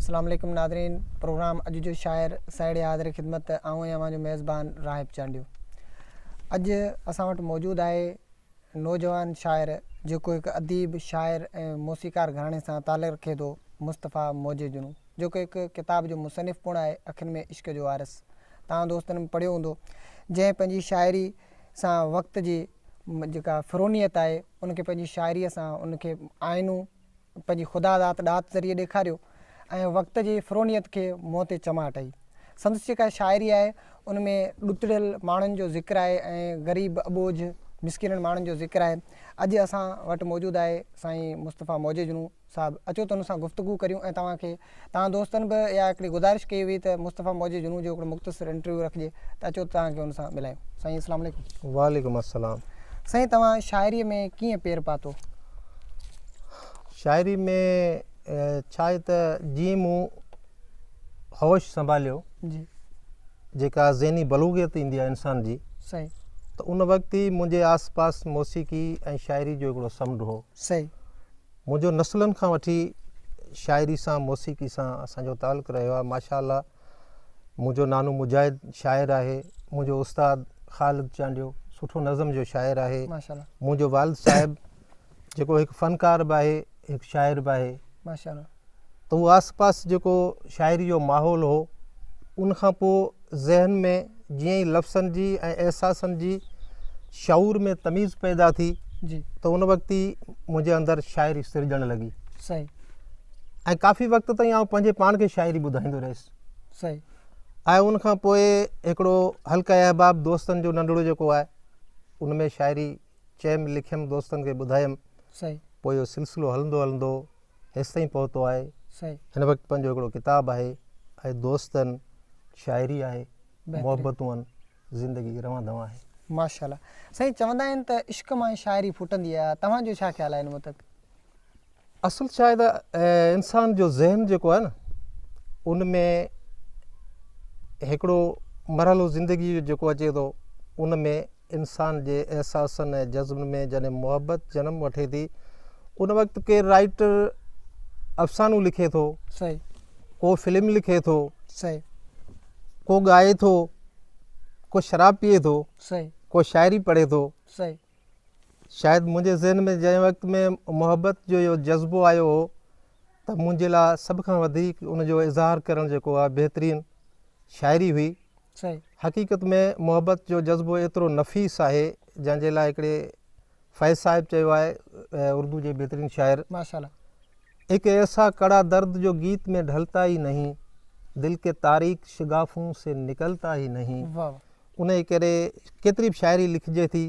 अस्सलाम वालेकुम Nadreen. Programme अॼु जो शाइर साइड हाज़िर ख़िदमत ऐं जो मेज़बान राहिब चांडियो। अॼु असां वटि मौजूदु आहे नौजवान शाइर जेको हिकु अदीब शाइर ऐं मौसीकार घराणे सां तालुक़ु रखे थो, मुस्तफ़ा मौजे जुनू, जेको हिकु किताब जो मुसनिफ़ पिणु आहे, अखियुनि में इश्क जो वारिस। तव्हां दोस्तनि में पढ़ियो हूंदो, जंहिं पंहिंजी शाइरी सां वक़्त जी जेका फ़िरोनियत आहे उनखे पंहिंजी शाइरीअ सां उनखे आइनू पंहिंजी ख़ुदा दात ॾात ज़रिए ॾेखारियो ऐं वक़्त जी फ़िरोनियत खे मुंहं ते चमाट आई। संदसि जेका शाइरी आहे उन में ॾुतड़ियल माण्हुनि जो ज़िक्र आहे ऐं ग़रीब अॿोझ मिसकिन माण्हुनि जो ज़िक्र आहे। अॼु असां वटि मौजूदु आहे साईं मुस्तफ़ा मौजे जुनू साहिबु। अचो त हुन सां गुफ़्तगू करियूं ऐं तव्हां दोस्तनि बि इहा हिकिड़ी गुज़ारिश कई हुई त मुस्तफ़ा मौजे जुनू जो हिकिड़ो मुख़्तसिर इंटरव्यू रखिजे, त अचो तव्हांखे हुन सां मिलायूं। साईं अस्सलाम वालेकुम। वालेकुम अस्सलाम। साईं, तव्हां शाइरीअ में कीअं पेर पातो? शाइरी में छा आहे त जीअं मूं होश संभालियो जी, जेका ज़हनी बलूगियत ईंदी आहे इंसान जी, सही, त उन वक़्तु ई मुंहिंजे आस पास मौसीक़ी ऐं शाइरी जो हिकिड़ो समुंड हो। सही, मुंहिंजो नसलनि खां वठी शाइरी सां मौसीक़ी सां असांजो तालुक़ु रहियो आहे। माशाअल्लाह, मुंहिंजो नानो मुजाहिद शाइर आहे, मुंहिंजो उस्ताद ख़ालिद चांडियो सुठो नज़म जो शाइर आहे, माशाअल्लाह, मुंहिंजो वालिद साहिबु जेको हिकु फ़नकार बि आहे, हिकु शाइर बि आहे। माशाअल्लाह, त उहो आस पास जेको शाइरी जो माहौल हो, उनखां पोइ ज़हन में जीअं ई लफ़्ज़नि जी ऐं अहसासनि जी शऊर में तमीज़ पैदा थी, जी, त उन वक़्तु ई मुंहिंजे अंदरि शाइरी सिरजणु लॻी। सही, ऐं काफ़ी वक़्त ताईं आउं पंहिंजे पाण खे शाइरी ॿुधाईंदो रहियुसि। सही, ऐं उनखां पोइ हिकिड़ो हल्का अहबाब दोस्तनि जो नंढिड़ो जेको आहे उन में शाइरी चयमि, लिखियमि, दोस्तनि खे ॿुधायमि। सही, पोइ इहो सिलसिलो हलंदो हलंदो हेसि ताईं पहुतो आहे। सही, हिन वक़्तु पंहिंजो हिकिड़ो किताबु आहे ऐं दोस्तनि शाइरी आहे, मोहबतूं आहिनि, ज़िंदगी रवां दवां आहे। माशाअल्लाह। साईं, चवंदा आहिनि त इश्क मां शाइरी फुटंदी आहे, तव्हांजो छा ख़्यालु आहे हिन मुतक़? असुलु छा आहे त इंसान जो ज़हन जेको आहे न, उन में हिकिड़ो मरहलो ज़िंदगी जो जेको अचे थो, उन में इंसान जे अहसासनि ऐं जज़्बनि में जॾहिं मुहबत जनम वठे थी, उन वक़्तु केरु राइटर अफ़सानू लिखे थो, सही, को फिल्म लिखे थो, सही, को ॻाए थो, को शराब पीए थो, सही, को शाइरी पढ़े थो। सही, शायदि मुंहिंजे ज़हन में जंहिं वक़्त में मुहबत जो इहो जज़्बो आयो हो, त मुंहिंजे लाइ सभ खां वधीक उनजो इज़हार करणु जेको आहे बहितरीनु शाइरी हुई। सही, हक़ीक़त में मुहबत जो जज़्बो एतिरो नफ़ीस आहे, जंहिंजे लाइ हिकिड़े फैज़ साहिबु चयो आहे, उर्दू जे बहितरीनु शाइर, माशाअल्लाह, एक ऐसा कड़ा दर्द जो गीत में ढलता ही नहीं, दिल के तारीख़ शिगाफ़ों से निकलता ही नहीं। वाह, उन करे केतिरी बि शाइरी लिखिजे थी,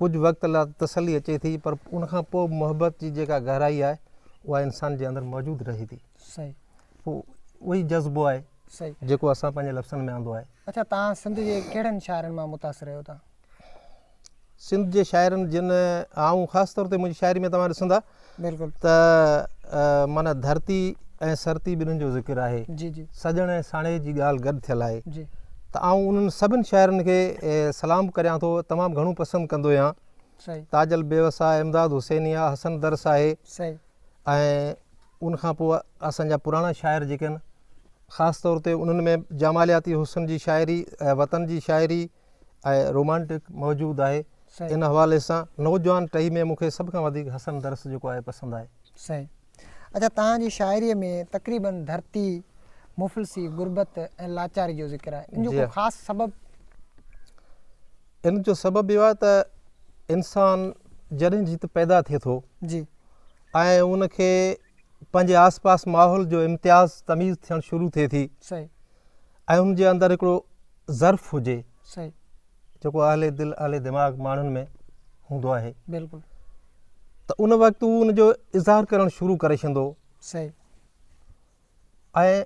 कुझु वक़्त लाइ तसली अचे थी, पर उनखां पोइ मुहबत जी जेका गहराई आहे उहा इंसान जे अंदरि मौजूदु रहे थी। सही, पोइ उहो ई जज़्बो आहे सही, जेको असां पंहिंजे लफ़्ज़नि में आंदो आहे। अच्छा, तव्हां सिंध जे कहिड़नि शाइरनि मां मुतासिर आहियो तव्हां? सिंध जे शाइरनि जिन आऊं ख़ासि तौर ते मुंहिंजी शाइरी में तव्हां ॾिसंदा बिल्कुलु, त माना धरती ऐं सरती ॿिन्हिनि जो ज़िक्र आहे, जी, जी, सजण ऐं साणे जी ॻाल्हि गॾु थियल आहे। जी, त आऊं उन्हनि सभिनि शाइरनि खे सलाम करियां थो, तमामु घणो पसंदि कंदो आहियां। सही, ताजल बेवसा, इमदाद हुसैनिया, हसन दरस आहे, सही, ऐं उनखां पोइ असांजा पुराणा शाइर जेके आहिनि, ख़ासि तौर ते उन्हनि में जमालियाती हुसन जी शाइरी, वतन जी शाइरी ऐं रोमांटिक मौजूदु आहे। सही, इन हवाले सां नौजवान टही में मूंखे सभ खां वधीक हसन दरस जेको आहे पसंदि आहे। सही। अच्छा, तव्हांजी शाइरीअ में तक़रीबन धरती, मुफ़लिसी, गुरबत ऐं लाचारी जो ज़िक्र आहे, इन जो को ख़ासि सबबु? इन जो सबबु इहो आहे त इंसान जॾहिं जीत पैदा थिए थो जी, ऐं उनखे पंहिंजे आस पास माहौल जो इम्तियाज़ तमीज़ थियणु शुरू थिए थी, सही, ऐं उनजे अंदरि हिकिड़ो ज़र्फ़ हुजे सही, जेको अहले दिलि अहले दिमाग़ माण्हुनि में हूंदो आहे, बिल्कुलु, त उन वक़्तु उहो उनजो इज़हार करणु शुरू करे छॾंदो सही, ऐं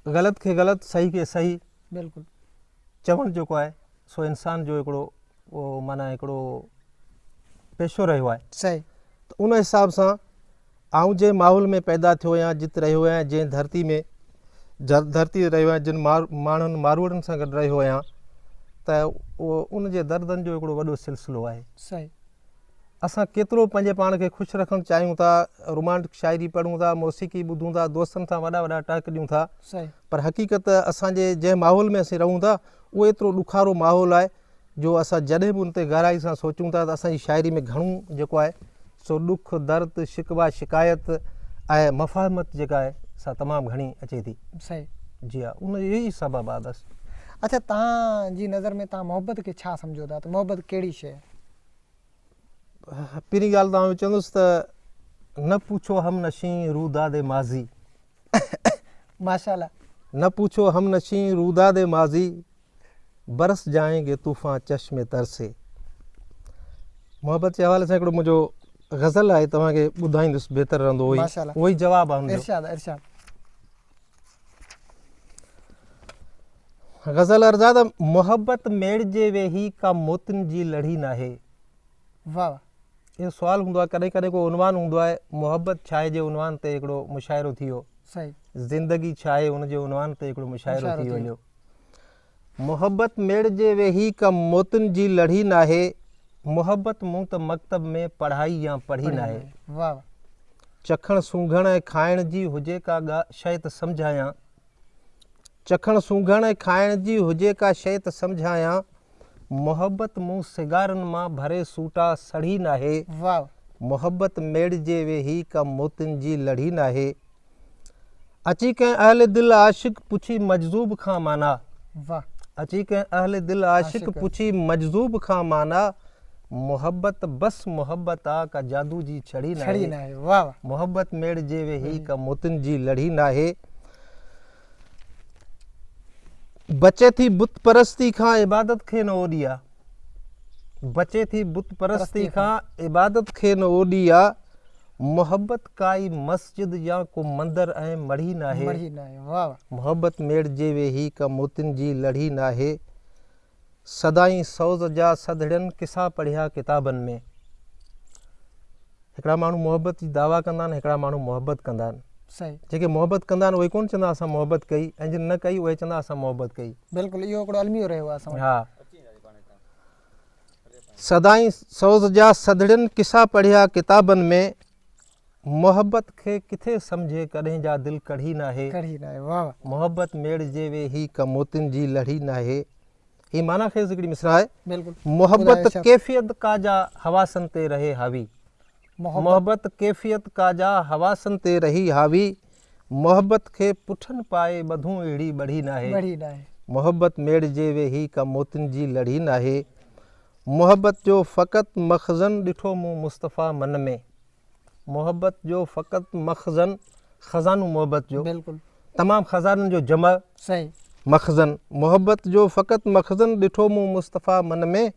ग़लति खे ग़लति, सही खे सही बिल्कुलु, चवणु जेको आहे सो इंसान जो हिकिड़ो उहो माना हिकिड़ो पेशो रहियो आहे। सही, त उन हिसाब सां आऊं जंहिं माहौल में पैदा थियो आहियां, जिते रहियो आहियां, जंहिं धरती में धरती रहियो आहियां, जिन माण्हुनि मारवड़नि सां गॾु रहियो आहियां, त उहो उनजे दर्दनि जो हिकिड़ो वॾो सिलसिलो आहे। सही, असां केतिरो पंहिंजे पाण खे ख़ुशि रखणु चाहियूं था, रोमांटिक शाइरी पढ़ूं था, मौसीक़ी ॿुधूं था, दोस्तनि सां वॾा वॾा टहक ॾियूं था, सही पर हक़ीक़त असांजे जंहिं माहौल में असीं रहूं था उहो एतिरो ॾुखारो माहौल आहे जो असां जॾहिं बि उन ते गहराई सां सोचूं था त असांजी शाइरी में घणो जेको आहे सो ॾुख दर्द शिकवा शिकायत ऐं मफ़ाहमत जेका आहे सा तमामु घणी अचे थी। सही। जी हा, उन इहो ई सबबु आहे बसि। अच्छा, तव्हांजी नज़र में तव्हां मोहबत खे छा सम्झो था, त मोहबत कहिड़ी शइ आहे? पहिरीं ॻाल्हि तव्हां चवंदुसि त न पूछो हम नशी रूदाद माज़ी माशाल्लाह। न पूछो हम नशी रूदाद माज़ी बरस जाएंगे तूफ़ान चश्मे तर से। मोहबत जे हवाले सां हिकिड़ो मुंहिंजो गज़ल आहे, तव्हांखे ॿुधाईंदुसि, बहितर रहंदो। उहो ई जवाबु आहे। इरशाद इरशाद। गज़ल अर्ज़ आहे त मोहबत मेड़जे वेही का मोतिन जी लड़ी नाहे। वाह। इहो सुवालु हूंदो आहे, कॾहिं कॾहिं को उनवान हूंदो आहे, मोहबत छा आहे जे उनवान ते हिकिड़ो मुशाइरो थी वियो। सही। ज़िंदगी छा आहे उनजे उनवान ते हिकिड़ो मुशाइरो थी वञो। मोहबत मेड़जे वेही का मोतिन जी लड़ी नाहे, मोहबत मूं त मकतब में पढ़ाई या पढ़ी नाहे। वाह। चखण सूंघण ऐं खाइण जी हुजे का शइ त सम्झायां, चखण सूंघण ऐं खाइण जी हुजे का शइ त सम्झायां, मोहबत मूं सिगारनि मां भरे सूटा सड़ी नाहे। वाह। मोहबत मेड़जे वेही का मोतिन जी लड़ी नाहे। अची कंहिं अहल दिल आशिक पुछी मजज़ूब खां माना। वाह। अची कंहिं अहल दिल आशिक पुछी मजज़ूब खां माना, मोहबत बस मोहबत आ का जादू जी छड़ी नाहे। वाह। मोहबत मेड़जे वेही का मोतिन जी लड़ी नाहे। बचे थी बुत परस्ती खां इबादत खे न ओॾिया, बचे थी बुत परस्ती खां इबादत खे न ओॾिया, मोहबत काई मस्जिद या को मंदर ऐं मढ़ी नाहे। मोहबत मेड़जे वेही का मोतिन जी लड़ी नाहे। सदाई सौज़ जा सदड़ियनि किसा पढ़िया किताबनि में। हिकिड़ा माण्हू मोहबत जी दावा कंदा आहिनि, हिकिड़ा माण्हू मोहबत कंदा आहिनि। सही। जेके मोहबत कंदा आहिनि उहे कोन चवंदा असां मोहबत कई, ऐं जिन न कई उहे चवंदा असां मोहबत कई। बिल्कुलु इहो हिकिड़ो अलमियो रहियो आहे। हा। सदाई सौज़ जा सदड़ियनि किसा पढ़िया किताबनि में, मोहबत खे किथे सम्झे कॾहिं जा दिलि कढ़ी नाहे। वाह। मोहबत मेड़जे वेही का मोतिन जी लड़ी नाहे। ही माना खेसि हिकिड़ी मिसरा आहे। बिल्कुलु। मोहबत कैफ़ियत का जा हवासन ते रहे हावी। मोहबत कैफ़ियत का जा हवासन ते रही हावी, मोहबत खे पुठनि पाए ॿधूं अहिड़ी बढ़ी नाहे। मोहबत मेड़जे वेही का मोतिन जी लड़ी नाहे। मोहबत जो फ़क़ति मख़ज़न ॾिठो मूं मुस्तफ़ा मन में। मोहबत जो फ़क़ति मख़ज़न, ख़ज़ानो मोहबत जो। बिल्कुलु। तमामु ख़ज़ाननि जो जमा। सही। मख़ज़न। मोहबत जो फ़क़ति मख़ज़न ॾिठो मूं मुस्तफ़ा मन में,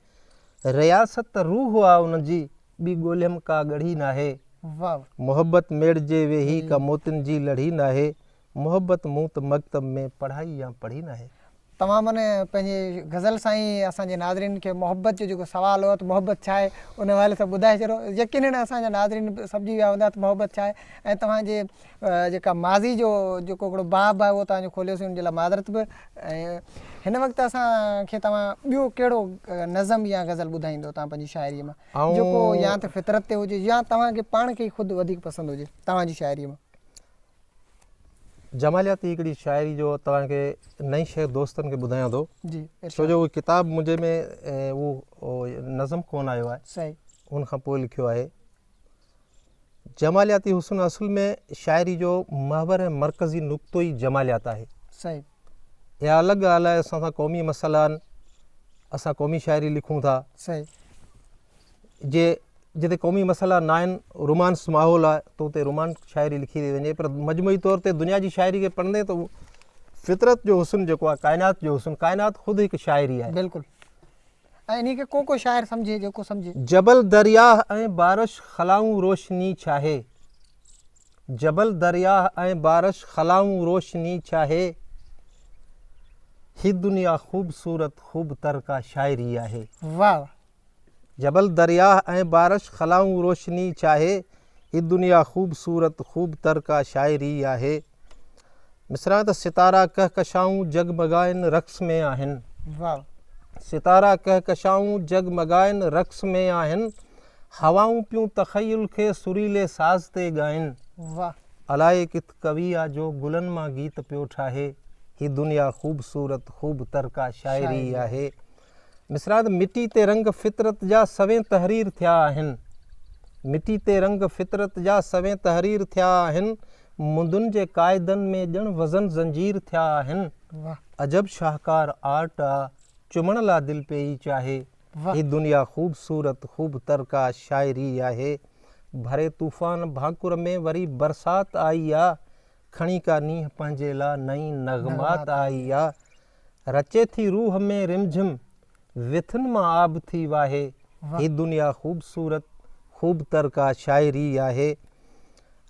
रियासत रूह आहे उन जी ॿी ॻोल्हियमि का ॻढ़ी नाहे। वाह। मोहबत मेड़जे वेही का मोतिन जी लड़ी नाहे, मोहबत मूं त मकतब में पढ़ाई या पढ़ी नाहे। तव्हां माने पंहिंजे गज़ल सां ई असांजे नाज़रीन खे मोहबत जो जेको सुवालु हो त मोहबत छा आहे उन हवाले सां ॿुधाए छॾियो। यकीनन असांजा नाज़रीन सम्झी विया हूंदा त मोहबत छा आहे, ऐं तव्हांजे जेका माज़ी जो जेको हिकिड़ो बाब आहे उहो तव्हांजो खोलियोसीं, उन जे लाइ माज़रत बि। ऐं हिन वक़्तु असांखे तव्हां ॿियो कहिड़ो नज़म या गज़ल ॿुधाईंदो तव्हां पंहिंजी शाइरीअ मां, जेको या त फितरत ते हुजे या तव्हांखे पाण खे ख़ुदि वधीक पसंदि हुजे तव्हांजी शाइरीअ मां? जमालियाती हिकिड़ी शाइरी जो तव्हांखे नई शइ दोस्तनि खे ॿुधायां थो। जी। छो जो उहो किताबु मुंहिंजे में उहो नज़म कोन आयो आहे। सही। उन खां पोइ लिखियो आहे। जमालियाती हुस्न असुल में शाइरी जो महवर ऐं मरकज़ी नुक़्तो ई जमालियात आहे। सही। इहा अलॻि ॻाल्हि आहे, असां सां क़ौमी मसइला आहिनि, असां क़ौमी शाइरी लिखूं था। सही। जिते क़ौमी मसइला न आहिनि, रोमांस माहौल आहे, त उते रोमांस शाइरी लिखी थी वञे। पर मजमूई तौर ते दुनिया जी शाइरी खे पढ़ंदे त फितरत जो हुस्न जेको आहे, काइनात जो हुस्न, काइनात ख़ुदि हिकु शाइरी आहे। बिल्कुलु। ऐं इन खे को शाइर सम्झे जेको सम्झे। जबल दरिया ऐं बारिश खलाऊं रोशनी चाहे, जबल दरिया ऐं बारिश खलाऊं रोशनी चाहे, ही दुनिया ख़ूबसूरत ख़ूब तर का शाइरी आहे। वाह। जबल दरिया ऐं बारिश खलाऊं रोशनी चाहे, ही दुनिया ख़ूबसूरत ख़ूब तर का शाइरी आहे। मिसरा त सितारा कहकशाऊं जगमगाइन रक़्स में आहिनि। वाह। सितारा कहकशाऊं जगमगाइन रक़्स में आहिनि, हवाऊं पियूं तख़य्युल खे सुरीले साज़ ते ॻाइनि। वाह अलाए किथ कवि आहे जो गुलनि मां गीत पियो ठाहे। ही दुनिया ख़ूबसूरत ख़ूब तरका शाइरी आहे। मिसरात मिटी ते रंग फितरत जा सवें तहरीर थिया आहिनि। मिटी ते रंग फितरत जा सवें तहरीर थिया आहिनि। मुंदुनि जे क़ाइदनि में ॼण वज़न ज़ंजीर थिया आहिनि। वाह अजब शाहकार आर्ट आहे चुमण लाइ दिलि पेई चाहे। वाह ही दुनिया ख़ूबसूरत ख़ूब तरका शाइरी आहे। भरे तूफ़ान भाकुर में वरी बरसाति आई आहे। खणी का नींहं पंहिंजे लाइ नई नग़मात आई आहे। रचे थी रूह में रिमझिम विथुनि मां आब थी वाहे। ही दुनिया ख़ूबसूरत ख़ूब तरका शाइरी आहे।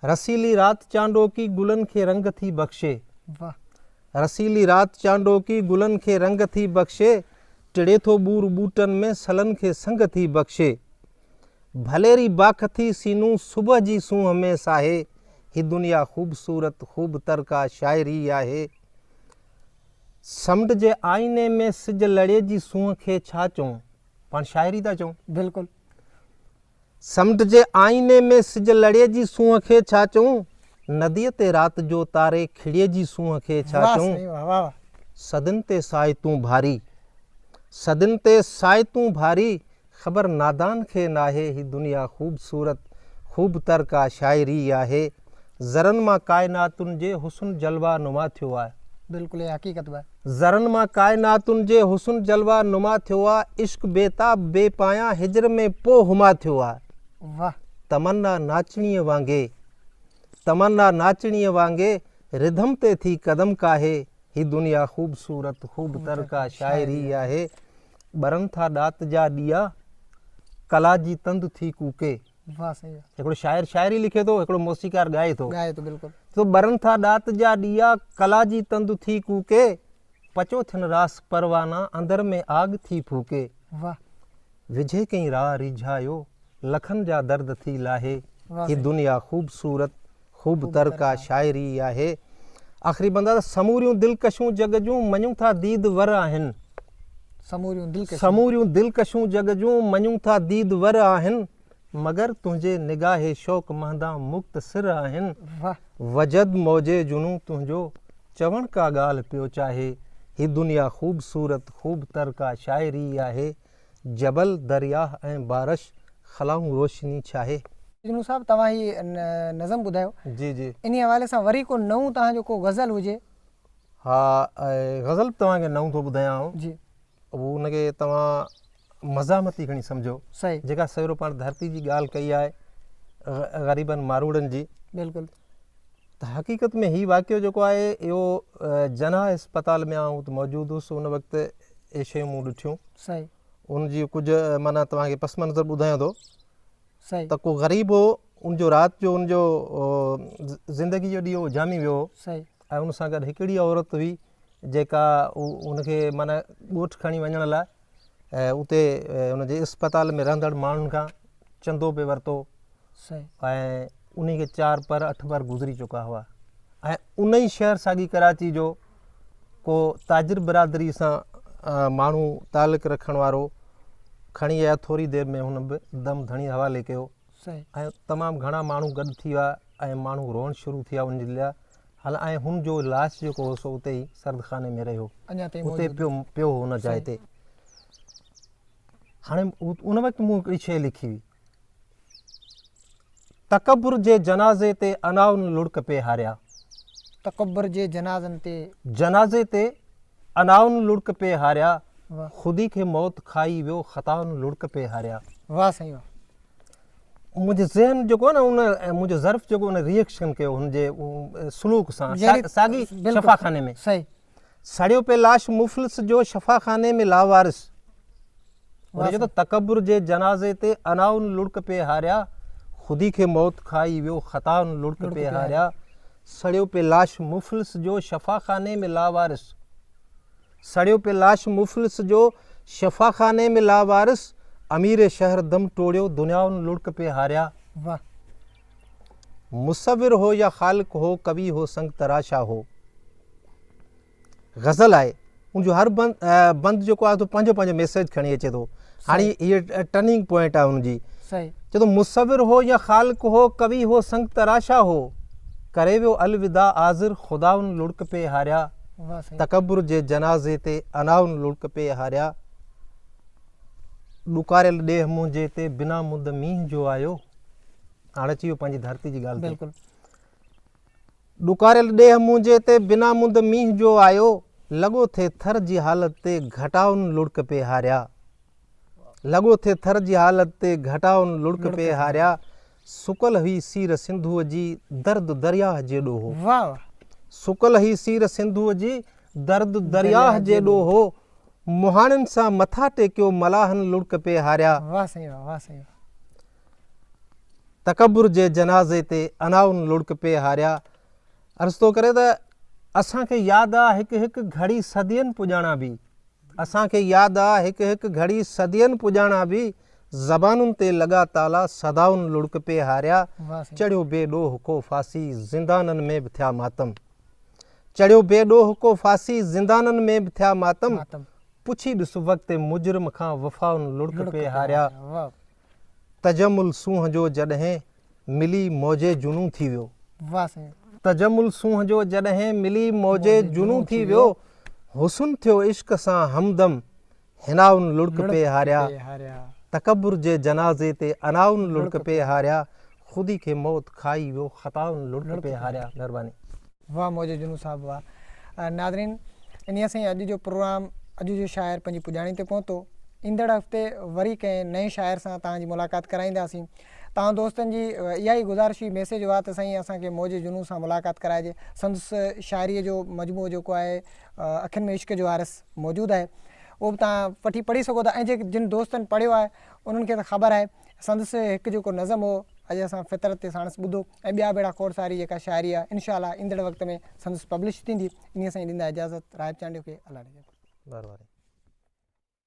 रसीली राति चांडोकी गुलनि खे रंग थी बख़्शे। वाह रसीली राति चांडोकी गुलनि खे रंग थी बख़्शे। टिड़े थो ॿूर ॿूटनि में सलनि खे संग थी बख़्शे। भलेरी बाख थी सीनूं सुबुह जी सूंहं में साहे। ही दुनिया ख़ूबसूरत ख़ूब तरका शाइरी आहे। समुंड जे आईने में सिज लड़े जी सूंहं खे छा चऊं। पाण शाइरी था चऊं। बिल्कुलु समुंड जे आईने में सिज लड़े जी सूंहं खे छा चऊं। नदीअ ते राति जो तारे खिड़ीअ जी सूंहं खे छा वाह चऊं। साईं, वाह वाह सदिन ते साए तूं भारी। सदिन ते साए तूं भारी ख़बर नादान खे नाहे। ही दुनिया ख़ूबसूरत ख़ूब तरका शाइरी आहे। ज़रनि मां काइनातुनि जे हुस्न जलवा नुमा थियो आहे। बिल्कुलु ये हक़ीक़त बा। ज़रनि मां काइनातुनि जे हुस्न जलवा नुमा थियो आहे। इश्क बेताब बेपाया हिजर में पो हुमा थियो आहे। वाह तमन्ना नाचणीअ वांगे तमन्ना नाचणीअ वांगे रिधम ते थी कदम काहे। ही दुनिया ख़ूबसूरत ख़ूब तरका शाइरी आहे। ॿरनि था ॾात जा ॾीआ कला जी तंद थी कूके। वाह सही आहे। हिकिड़ो शाइर शाइरी लिखे थो, हिकिड़ो मौसीकार ॻाए थो। ॻाए तो बिल्कुलु। तो ॿरनि था ॾात जा ॾीआ कला जी तंद थी कूके। पचो थियनि रास परवाना अंदर में आग थी फूके। वाह विझे कई राह रिझायो लखनि जा दर्द थी लाहे। वाह ही दुनिया ख़ूबसूरत ख़ूब तरका शाइरी आहे। आख़िरी बंदा समूरियूं दिलकशूं जग जूं मञूं था दीद वर आहिनि। समूरियूं दिलकश समूरियूं दिलकशूं जग जूं मञूं था दीद वर आहिनि। मगर तुंहिंजे निगाहे शौक़ महंदा मुक्त सिर आहिनि। वाह वजद मौजे जुनू तुंहिंजो चवण का ॻाल्हि पियो चाहे। ही दुनिया ख़ूबसूरत ख़ूब तरका शाइरी आहे। जबल दरियाह ऐं बारिश खलाऊं रोशनी चाहे। जुनू साहब तव्हां ही नज़म ॿुधायो, जी जी इन हवाले सां वरी को नऊं तव्हांजो को गज़ल हुजे। हा गज़ल तव्हांखे नऊं थो ॿुधायांव। जी उहो हुनखे तव्हां मज़ामती खणी सम्झो। सही जेका सवेरो पाण धरती जी ॻाल्हि कई आहे ग़रीबनि मारूड़नि जी। बिल्कुलु त हक़ीक़त में हीउ वाक़ियो जेको आहे इहो जना अस्पताल में आउं मौजूदु हुउसि उन वक़्तु इहे शयूं मूं ॾिठियूं। सही उनजी कुझु माना तव्हांखे पस मंज़र ॿुधायां थो सही त को ग़रीब हो उनजो राति जो उनजो ज़िंदगी जो ॾींहुं जामी वियो हो सही ऐं उन सां गॾु हिकिड़ी औरत हुई जेका उनखे माना ॻोठु खणी वञण लाइ उते उनजे अस्पताल में रहंदड़ माण्हुनि खां चंदो पे वरितो सही ऐं उन खे 4 पर 8 बार गुज़री चुका हुआ। ऐं उन ई शहर साॻी कराची जो को ताजिर बिरादरी सां माण्हू तालुक़ रखण वारो खणी आया। थोरी देरि में हुन बि दम धणी हवाले कयो सही ऐं तमामु घणा माण्हू गॾु थी विया ऐं माण्हू रोअण शुरू थी विया उनजे लाइ। हल ऐं हुन जो लाश जेको हो सो उते ई सर्दखाने में रहियो, अञा ताईं उते मौजूदु। पियो हुन जाइ ते। हाणे उन वक़्तु मूं हिकिड़ी शइ लिखी हुई, तकबुर जे जनाज़े ते अनाउन लुड़क पे हारिया। तकबर जे जनाज़े ते अनाउन लुड़क पे हारिया। वाह ख़ुदी खे मौत खाई वियो ख़ताउन लुड़क पे हारिया। वाह सही वाह मुंहिंजो ज़हन जेको आहे न उन मुंहिंजो ज़र्फ़ जेको उन रिएक्शन कयो हुनजे सलूक सां साॻी शफ़ाखाने में। सही सड़ियो पे लाश मुफ़लिस जो शफ़ाखाने में लावारिस। उन चयो त तकबुर जे जनाज़े ते अनाउन लुड़क पे हारिया। ख़ुदी खे मौत खाई वियो ख़ताउन लुड़क पे हारिया। सड़ियो पे लाश मुफ़लिस जो शफ़ाखाने में लावारिस। सड़ियो पे लाश मुफ़लिस जो शफ़ाखाने में लावारिस। अमीर शहर दम टोड़ियो दुनियाउन लुड़क पे हारिया। वाह मुसविर हो या ख़ालिक हो कवि हो संग तराशा हो। गज़ल आहे उनजो हर बंद जेको आहे पंहिंजो पंहिंजो मैसेज खणी अचे थो। हाणे हीअ टर्निंग पॉइंट आहे हुनजी सही चए थो मुसविर हो या ख़ालिक हो, कवि हो संग तराशा हो, करे वियो अलविदा आज़िर ख़ुदाउन लुड़क पे हारिया। वाह सही तकब्बुर जे जनाज़े ते अनाउन लुड़क पे हारिया। ॾुकारियल ॾेह मुंहिंजे ते बिना मुंद मींहं जो आयो। हाणे अची वियो पंहिंजी धरती जी ॻाल्हि ते। बिल्कुलु ॾुकारियल ॾेह मुंहिंजे ते बिना मुंद मींहं जो आयो, लॻो थिए थर जी हालत ते घटाउन लुड़क पे हारिया। लॻो थिए थर जी हालत ते घटाउन लुड़क पे हारिया। सुकल हुई सीर सिंधूअ जी दर्द दरियाह जेॾो हो। वाह वाह सुकल ही सीर सिंधूअ जी दर्द दरियाह जेॾो हो, मुहाणनि सां मथा टेकियो मलाहन लुड़क पे हारिया। वाह सही वाह सही तकब्बुर जे जनाज़े ते अनाउन लुड़क पे हारिया। अर्ज़ थो करे त असांखे यादि आहे हिकु हिकु घड़ी सदियनि पुॼाणा बि, असांखे यादि आहे हिकु हिकु घड़ी सदियनि पुॼाणा बि, ज़बानुनि ते लॻा ताला सदाउन लुड़क पे हारिया। वाह सही चढ़ियो बेॾोह को फासी ज़िंदाननि में बि थिया मातम। चढ़ियो बेॾोह को फासी ज़िंदाननि में बि थिया मातम। मातम पुछी ॾिस वक़्तु मुजरिम खां वफ़ाउन लुड़क पे हारिया। वाह तजमुल सूंह जो जॾहिं मिली मौजे जुनू थी वियो। वाह सही तजमुल सूंह जो जॾहिं मिली मौजे जुनू थी वियो, हुस्न थियो इश्क सां हमदम हिनाउन लुड़क पे हारिया। हारिया तकब्बुर जे जनाज़े ते अनाउन लुड़क पे हारिया। ख़ुदी खे मौत खाई वियो ख़ताउन लुड़क पे हारिया। महिरबानी। वाह मौजे जुनू साहब वाह। नाज़रीन इन सां अॼु जो प्रोग्राम अॼु जो शाइर पंहिंजी पुॼाणी ते पहुतो। ईंदड़ हफ़्ते वरी कंहिं नए शाइर सां तव्हांजी मुलाक़ात कराईंदासीं। तव्हां दोस्तनि जी इहा ई गुज़ारिश हुई, मैसेज हुआ त साईं असांखे मौजे जुनू सां मुलाक़ात कराइजे। संदसि शाइरीअ जो मजमूओ जेको आहे अखियुनि में इश्क जो आरस मौजूदु आहे, उहो बि तव्हां वठी पढ़ी सघो था। ऐं जिन दोस्तनि पढ़ियो आहे उन्हनि खे त ख़बर आहे। संदसि हिकु जेको नज़म हो अॼु असां फितरत ते साणसि ॿुधो, ऐं ॿिया भेड़ा खोड़सारी जेका शाइरी आहे इनशा ईंदड़ वक़्त में संदसि पब्लिश थींदी। इन सां ॾींदा इजाज़त राहिब चांडियो खे। अलाह ॾे।